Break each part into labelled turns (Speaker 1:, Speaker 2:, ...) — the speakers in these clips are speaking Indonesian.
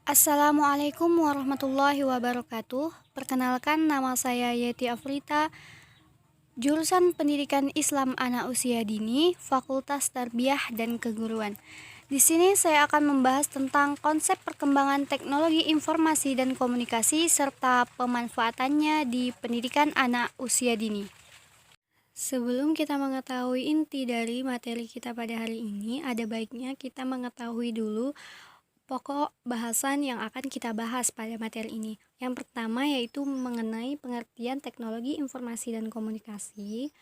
Speaker 1: Assalamualaikum warahmatullahi wabarakatuh. Perkenalkan, nama saya Yeti Afrita, jurusan Pendidikan Islam Anak Usia Dini, Fakultas Tarbiyah dan Keguruan. Di sini saya akan membahas tentang konsep perkembangan teknologi informasi dan komunikasi serta pemanfaatannya di pendidikan anak usia dini. Sebelum kita mengetahui inti dari materi kita pada hari ini, ada baiknya kita mengetahui dulu pokok bahasan yang akan kita bahas pada materi ini. Yang pertama yaitu mengenai pengertian teknologi informasi dan komunikasi.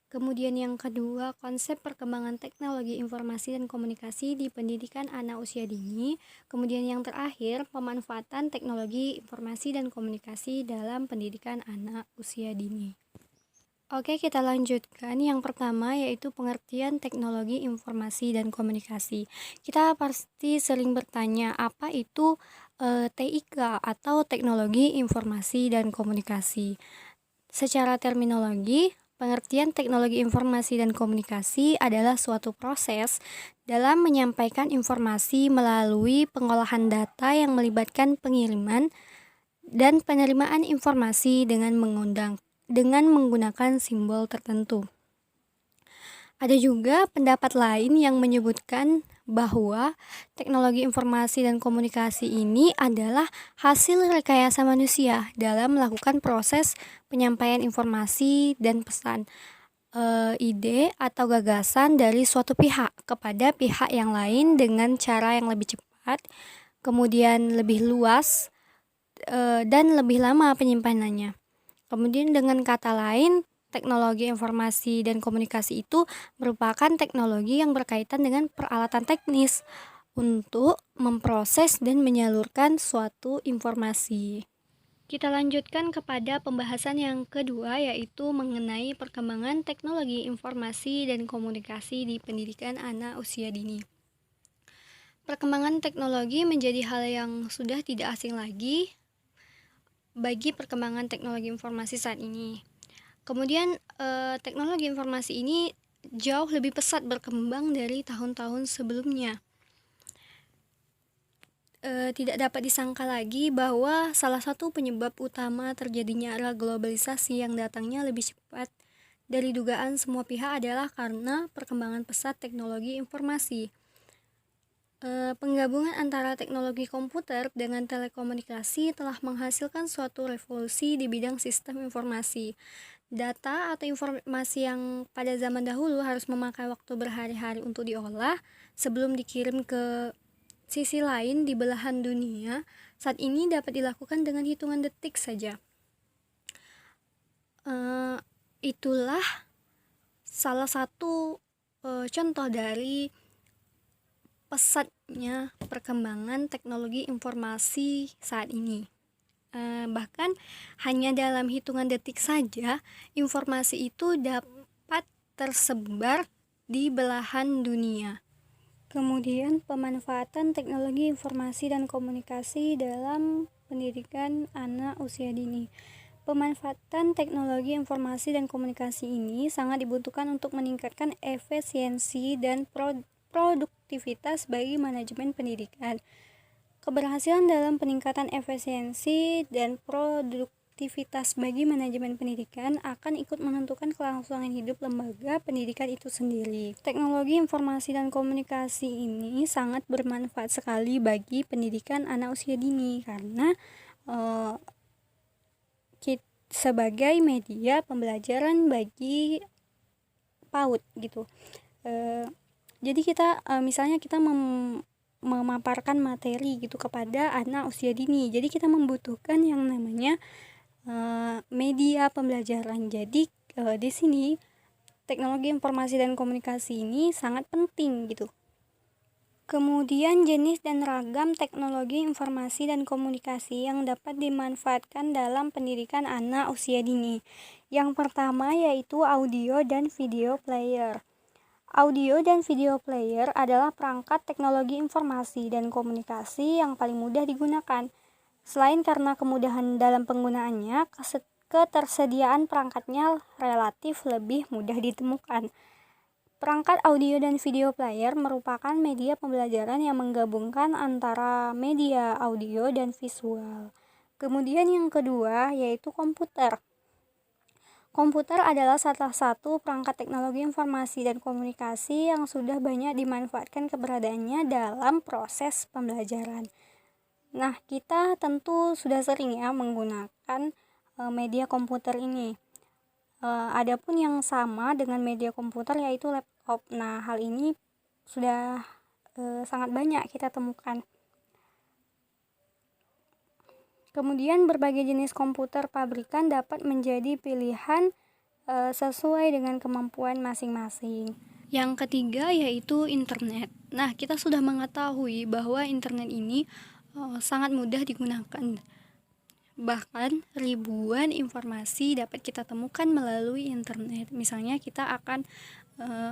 Speaker 1: Kemudian yang kedua, konsep perkembangan teknologi informasi dan komunikasi di pendidikan anak usia dini. Kemudian yang terakhir, pemanfaatan teknologi informasi dan komunikasi dalam pendidikan anak usia dini. Oke, kita lanjutkan. Yang pertama yaitu pengertian teknologi informasi dan komunikasi. Kita pasti sering bertanya, apa itu TIK atau teknologi informasi dan komunikasi? Secara terminologi, pengertian teknologi informasi dan komunikasi adalah suatu proses dalam menyampaikan informasi melalui pengolahan data yang melibatkan pengiriman dan penerimaan informasi dengan menggunakan simbol tertentu. Ada juga pendapat lain yang menyebutkan bahwa teknologi informasi dan komunikasi ini adalah hasil rekayasa manusia dalam melakukan proses penyampaian informasi dan pesan, ide atau gagasan dari suatu pihak kepada pihak yang lain dengan cara yang lebih cepat, kemudian lebih luas, dan lebih lama penyimpanannya. Kemudian dengan kata lain, teknologi informasi dan komunikasi itu merupakan teknologi yang berkaitan dengan peralatan teknis untuk memproses dan menyalurkan suatu informasi. Kita lanjutkan kepada pembahasan yang kedua, yaitu mengenai perkembangan teknologi informasi dan komunikasi di pendidikan anak usia dini. Perkembangan teknologi menjadi hal yang sudah tidak asing lagi bagi perkembangan teknologi informasi saat ini. Kemudian teknologi informasi ini jauh lebih pesat berkembang dari tahun-tahun sebelumnya. Tidak dapat disangka lagi bahwa salah satu penyebab utama terjadinya era globalisasi yang datangnya lebih cepat dari dugaan semua pihak adalah karena perkembangan pesat teknologi informasi. Penggabungan antara teknologi komputer dengan telekomunikasi telah menghasilkan suatu revolusi di bidang sistem informasi. Data atau informasi yang pada zaman dahulu harus memakai waktu berhari-hari untuk diolah sebelum dikirim ke sisi lain di belahan dunia, saat ini dapat dilakukan dengan hitungan detik saja. Itulah salah satu contoh dari pesatnya perkembangan teknologi informasi saat ini. Bahkan hanya dalam hitungan detik saja informasi itu dapat tersebar di belahan dunia. Kemudian pemanfaatan teknologi informasi dan komunikasi dalam pendidikan anak usia dini. Pemanfaatan teknologi informasi dan komunikasi ini sangat dibutuhkan untuk meningkatkan efisiensi dan produktivitas bagi manajemen pendidikan. Keberhasilan dalam peningkatan efisiensi dan produktivitas bagi manajemen pendidikan akan ikut menentukan kelangsungan hidup lembaga pendidikan itu sendiri. Teknologi informasi dan komunikasi ini sangat bermanfaat sekali bagi pendidikan anak usia dini karena sebagai media pembelajaran bagi PAUD gitu. Jadi kita misalnya kita memaparkan materi gitu kepada anak usia dini. Jadi kita membutuhkan yang namanya media pembelajaran. Jadi di sini teknologi informasi dan komunikasi ini sangat penting gitu. Kemudian jenis dan ragam teknologi informasi dan komunikasi yang dapat dimanfaatkan dalam pendidikan anak usia dini. Yang pertama yaitu audio dan video player. Audio dan video player adalah perangkat teknologi informasi dan komunikasi yang paling mudah digunakan. Selain karena kemudahan dalam penggunaannya, ketersediaan perangkatnya relatif lebih mudah ditemukan. Perangkat audio dan video player merupakan media pembelajaran yang menggabungkan antara media audio dan visual. Kemudian yang kedua yaitu komputer. Komputer adalah salah satu perangkat teknologi informasi dan komunikasi yang sudah banyak dimanfaatkan keberadaannya dalam proses pembelajaran. Nah, kita tentu sudah sering ya menggunakan media komputer ini. Adapun yang sama dengan media komputer yaitu laptop. Nah, hal ini sudah sangat banyak kita temukan. Kemudian berbagai jenis komputer pabrikan dapat menjadi pilihan sesuai dengan kemampuan masing-masing. Yang ketiga yaitu internet. Nah, kita sudah mengetahui bahwa internet ini sangat mudah digunakan. Bahkan ribuan informasi dapat kita temukan melalui internet. Misalnya kita akan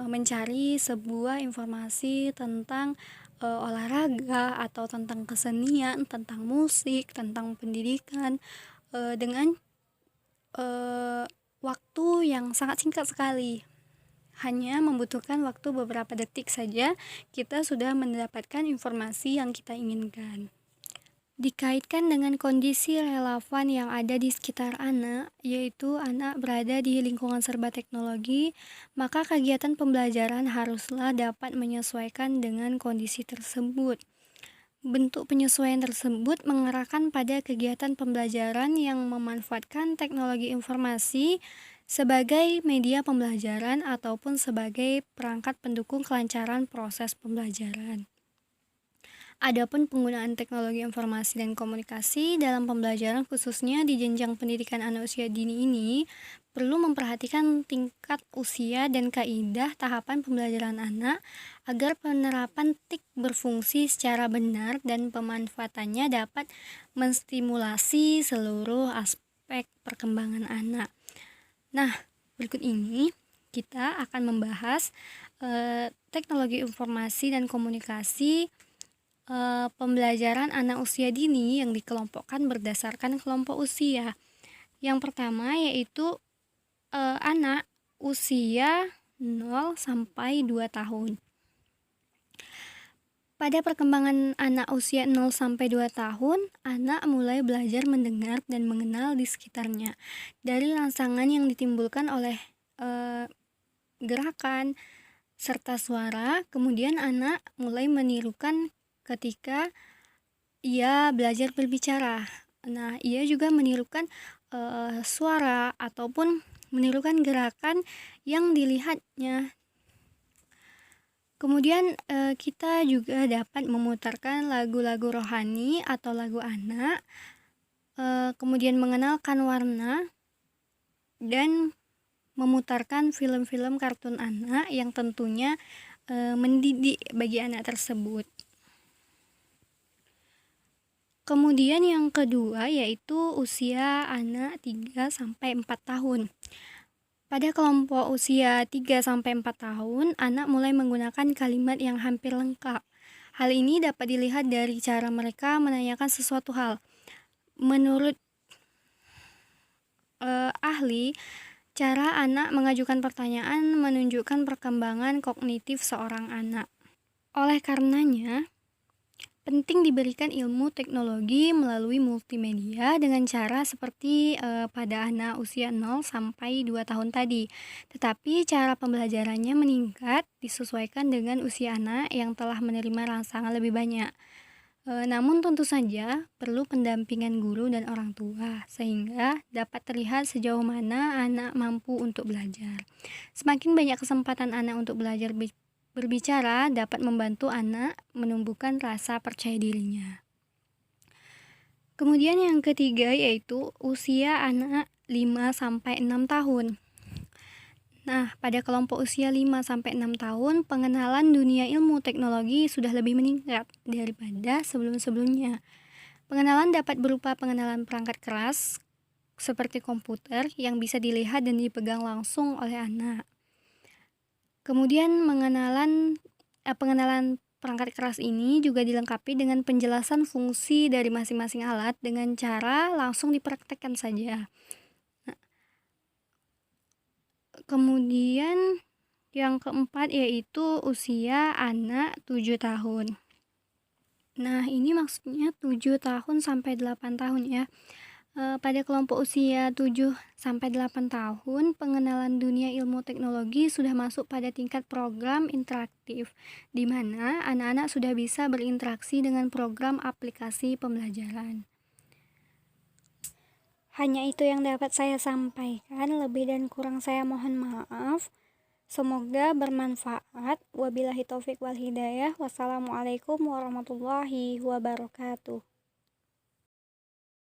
Speaker 1: mencari sebuah informasi tentang olahraga atau tentang kesenian, tentang musik, tentang pendidikan dengan waktu yang sangat singkat sekali. Hanya membutuhkan waktu beberapa detik saja kita sudah mendapatkan informasi yang kita inginkan. Dikaitkan dengan kondisi relevan yang ada di sekitar anak, yaitu anak berada di lingkungan serba teknologi, maka kegiatan pembelajaran haruslah dapat menyesuaikan dengan kondisi tersebut. Bentuk penyesuaian tersebut mengarahkan pada kegiatan pembelajaran yang memanfaatkan teknologi informasi sebagai media pembelajaran ataupun sebagai perangkat pendukung kelancaran proses pembelajaran. Adapun penggunaan teknologi informasi dan komunikasi dalam pembelajaran khususnya di jenjang pendidikan anak usia dini ini perlu memperhatikan tingkat usia dan kaidah tahapan pembelajaran anak agar penerapan TIK berfungsi secara benar dan pemanfaatannya dapat menstimulasi seluruh aspek perkembangan anak. Nah, berikut ini kita akan membahas teknologi informasi dan komunikasi pembelajaran anak usia dini yang dikelompokkan berdasarkan kelompok usia. Yang pertama yaitu anak usia 0 sampai 2 tahun. Pada perkembangan anak usia 0 sampai 2 tahun, anak mulai belajar mendengar dan mengenal di sekitarnya. Dari rangsangan yang ditimbulkan oleh gerakan serta suara, kemudian anak mulai menirukan ketika ia belajar berbicara. Nah, ia juga menirukan suara ataupun menirukan gerakan yang dilihatnya. Kemudian kita juga dapat memutarkan lagu-lagu rohani atau lagu anak, kemudian mengenalkan warna dan memutarkan film-film kartun anak yang tentunya mendidik bagi anak tersebut. Kemudian yang kedua yaitu usia anak 3 sampai 4 tahun. Pada kelompok usia 3 sampai 4 tahun, anak mulai menggunakan kalimat yang hampir lengkap. Hal ini dapat dilihat dari cara mereka menanyakan sesuatu hal. Menurut ahli, cara anak mengajukan pertanyaan menunjukkan perkembangan kognitif seorang anak. Oleh karenanya, penting diberikan ilmu teknologi melalui multimedia dengan cara seperti pada anak usia 0 sampai 2 tahun tadi. Tetapi cara pembelajarannya meningkat disesuaikan dengan usia anak yang telah menerima rangsangan lebih banyak. Namun tentu saja perlu pendampingan guru dan orang tua sehingga dapat terlihat sejauh mana anak mampu untuk belajar. Semakin banyak kesempatan anak untuk belajar berbicara dapat membantu anak menumbuhkan rasa percaya dirinya. Kemudian yang ketiga yaitu usia anak 5 sampai 6 tahun. Nah, pada kelompok usia 5 sampai 6 tahun, pengenalan dunia ilmu teknologi sudah lebih meningkat daripada sebelum-sebelumnya. Pengenalan dapat berupa pengenalan perangkat keras seperti komputer yang bisa dilihat dan dipegang langsung oleh anak. Kemudian pengenalan perangkat keras ini juga dilengkapi dengan penjelasan fungsi dari masing-masing alat dengan cara langsung dipraktekkan saja. Nah, kemudian Yang keempat yaitu usia anak 7 tahun. Nah, ini maksudnya 7 tahun sampai 8 tahun ya. Pada kelompok usia 7 sampai 8 tahun, pengenalan dunia ilmu teknologi sudah masuk pada tingkat program interaktif, di mana anak-anak sudah bisa berinteraksi dengan program aplikasi pembelajaran. Hanya itu yang dapat saya sampaikan, lebih dan kurang saya mohon maaf. Semoga bermanfaat. Wabillahi taufik wal hidayah. Wassalamualaikum warahmatullahi wabarakatuh.